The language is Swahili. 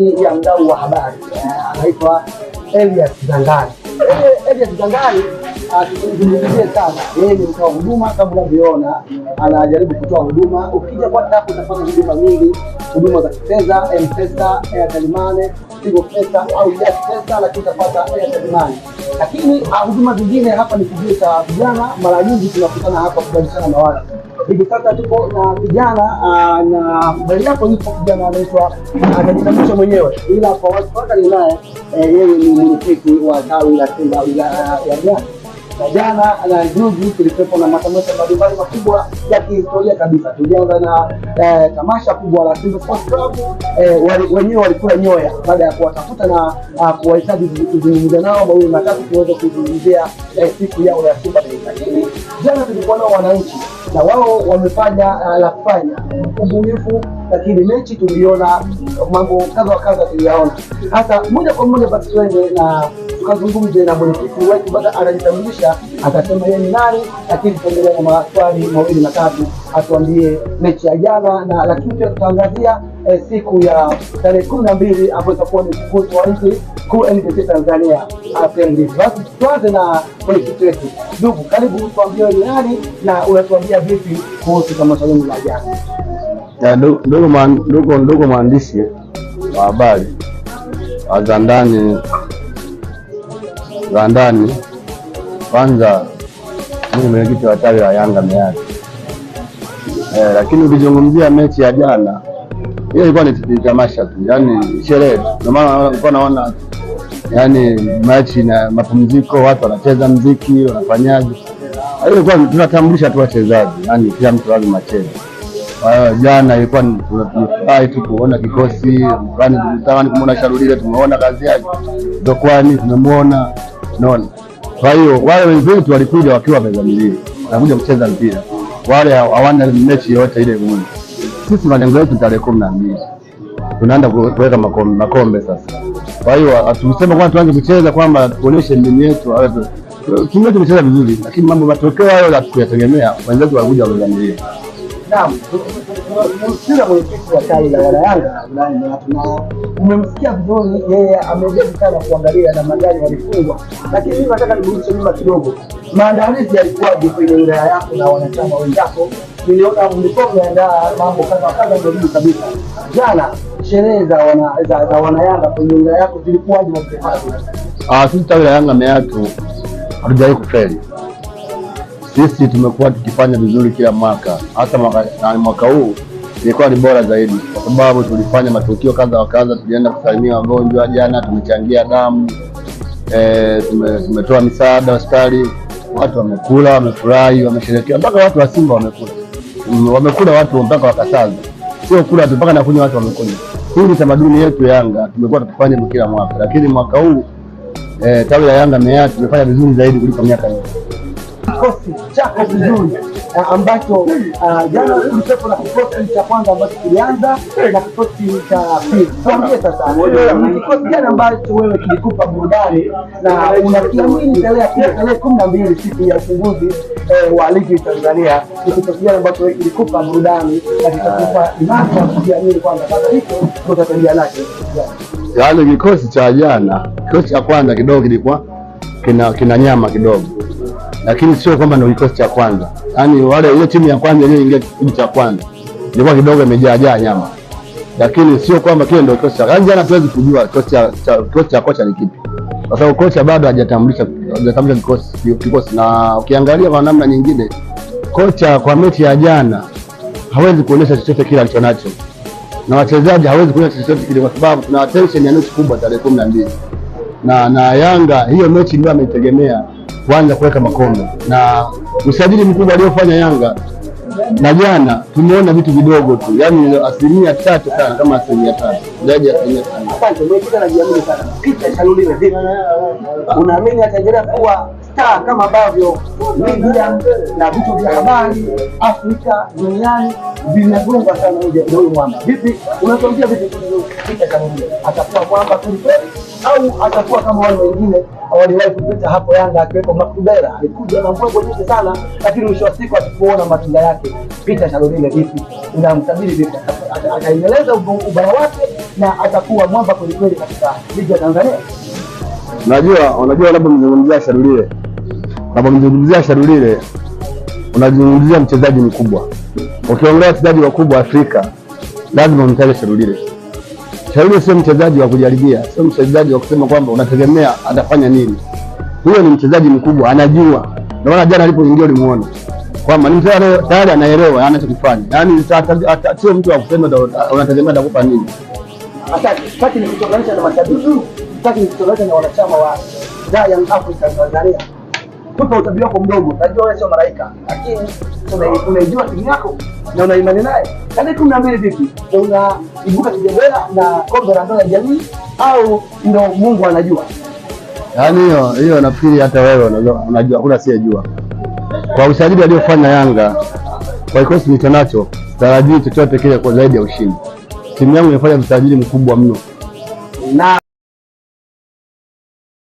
ya mdau wa habari anaitwa Elias Zangari. Elias Zangari akizungumzia sana, yeye ni mtoa huduma kama unavyoona, anajaribu kutoa huduma. Ukija kwa hapo utapata huduma nyingi, huduma za kifedha, M-Pesa, Airtel Money, Tigo Pesa au Yas Pesa, lakini utapata Airtel Money. Lakini huduma zingine hapa ni kijiji cha vijana. Mara nyingi tunakutana hapa kubadilishana mawazo. Hivi sasa tuko na vijana na mbele yako yupo kijana anaitwa, atajitambulisha mwenyewe, ila kwa watu waka ni naye, yeye ni mwenyekiti wa tawi la Simba wilaya ya Manyara. Na jana na juzi tulikuwa na matamasha mbalimbali makubwa ya kihistoria kabisa. Tulianza na tamasha kubwa la Simba Sports Club. Wenyewe walikula nyoya baada ya kuwatafuta na kuwahitaji kuzungumza nao mawili matatu tuweze kuzungumzia siku yao ya Simba Day. Lakini jana tulikuwa nao wananchi na wao wamefanya la kufanya ubunifu, lakini mechi tuliona mambo kadha wa kadha tuliyaona. Hata moja kwa moja basi twende na tukazungumze na mwenyekiti wetu, baada anajitambulisha atasema yeye ni nani, lakini tuendelee na maswali mawili matatu, atuambie mechi ya jana, na lakini pia tutaangazia siku ya tarehe 12 ambayo itakuwa ni mkutano wa nchi kuu NBC Tanzania APR. Basi tuanze na mwenyekiti wetu. Ndugu, karibu, tuambie ni nani na unatuambia vipi kuhusu tamasha hili la jana. Ya ndugu mwandishi wa habari wa Zandani, kwanza mimi mwenyekiti wa tawi la Yanga Manyara. Lakini ukizungumzia mechi ya jana, hiyo ilikuwa ni tamasha tu, yani sherehe. Ndio maana nilikuwa naona yani mechi na mapumziko, watu wanacheza muziki, wanafanyaje. Hiyo ilikuwa tunatambulisha tu wachezaji, yani kila mtu lazima acheze. Kwa hiyo jana ilikuwa tunafurahi tu kuona kikosi fulani, tunatamani kumuona Sharulile, tumeona kazi yake. Dokwani tumemwona, unaona. Kwa hiyo wale wenzetu walikuja wakiwa wamezamilia, wanakuja kucheza mpira. Wale hawana mechi yote ile ngumu. Sisi malengo yetu tarehe 12 tunaenda kuweka makombe sasa. Kwa hiyo tuseme kwamba tuanze kucheza, kwamba tuonyeshe mbinu yetu. Tumeanza kucheza vizuri, lakini mambo matokeo hayo hatukuyategemea. Wenzetu walikuja wamezamilia. Naam, tunamsikia mwenyekiti wa tawi la Yanga na umemsikia vizuri, yeye amejaribu sana kuangalia namna gani walifungwa. Lakini mimi nataka nirudishe nyuma kidogo. Maandalizi yalikuwaje kwenye wilaya yako na wanachama wenzako? Niliona mlikuwa mnaandaa mambo kadha ndio kabisa. Jana sherehe za Yanga kwenye wilaya yako zilikuwaje na vipi? Sisi tawi la Yanga Manyara hatujawahi kufeli. Sisi tumekuwa tukifanya vizuri kila mwaka, hata mwaka huu ilikuwa ni bora zaidi, kwa sababu tulifanya matukio kadha wa kadha. Tulienda kusalimia wagonjwa jana, tumechangia damu, tumetoa misaada hospitali, watu wamekula, wamefurahi, wamesherehekea, mpaka watu wa Simba wamekula watu mpaka wakasaza, sio kula tu, mpaka na kunywa watu wamekunywa. Hii ni tamaduni yetu Yanga, tumekuwa tukifanya kila mwaka, lakini mwaka huu tawi la Yanga Manyara tumefanya vizuri zaidi kuliko miaka yote. Kikosi chako vizuri ambacho jana ulikuwa na kikosi cha kwanza ambacho kilianza na kikosi cha pili. Tuambie sasa, ni kikosi gani ambacho wewe kilikupa burudani na unakiamini tarehe 12 siku ya ufunguzi wa ligi Tanzania, ni kikosi gani ambacho wewe kilikupa burudani na kitakupa imani ya kujiamini kwamba sasa hicho tutatembea nacho? Yaani kikosi cha jana, kikosi cha kwanza kidogo kilikuwa kina nyama kidogo, lakini sio kwamba ndio kikosi cha kwanza. Yaani ile timu ya kwanza iliyoingia kipindi cha kwanza ilikuwa kidogo imejaa nyama, lakini sio kwamba kile ndio kikosi cha kwanza. Jana tuwezi kujua kikosi cha kocha ni kipi, kwa sababu kocha bado hajatambulisha kikosi. Na ukiangalia kwa namna nyingine, kocha kwa mechi ya jana hawezi kuonyesha chochote kile alichonacho, na wachezaji hawezi kuonyesha chochote kile, kwa sababu tuna tension ya mechi kubwa tarehe 12 na Yanga. Hiyo mechi ndio ameitegemea kuanza kuweka makombe, na usajili mkubwa aliofanya Yanga na jana tumeona vitu vidogo tu, yani 3% sana, kama 5%, zaidi ya 5%. Asante, mwenyekiti anajiamini sana. Peter Shalulile, vipi? Unaamini ataendelea kuwa star kama ambavyo media na vitu vya habari Afrika duniani vinagonga sana huyu mwamba? Vipi, unatuambia vipi Peter Shalulile? Atakuwa mwamba kweli au atakuwa kama wale wengine waliwahi kupita hapo Yanga, akiwepo Makubera alikuja na mbwembwe nyingi sana, lakini mwisho wa siku hatukuona matunda yake? Peter Shalulile, vipi, unamtabiri vipi? Ataendeleza ubora wake na atakuwa mwamba kwelikweli katika ligi ya Tanzania? Unajua unapomzungumzia Shalulile unazungumzia mchezaji mkubwa. Ukiongea wachezaji wakubwa Afrika lazima umtaje Shalulile. Shalulile sio mchezaji wa kujaribia, sio mchezaji wa kusema kwamba unategemea atafanya nini. Huyo ni mchezaji mkubwa, anajua. Ndio maana jana alipoingia ulimuona kwamba ni mchezaji tayari anaelewa anachokifanya. Yaani sio mtu wa kusema unategemea atakupa nini. Asante. Sasa ni kutokanisha na mashabiki. Sasa ni kutokanisha na wanachama wa Young Africans Tanzania. Tupo utabiri wako mdogo. Najua wewe sio malaika, lakini unaijua timu yako na una imani naye. Tarehe 12 vipi? Unaibuka kijembea na kombe la ndoo ya jamii au ndio Mungu anajua? Yaani hiyo nafikiri hata wewe unajua, hakuna asiyejua. Kwa usajili aliofanya Yanga, kwa kikosi nilichonacho, tarajii chochote kile kwa zaidi ya ushindi. Timu yangu imefanya usajili mkubwa mno. Na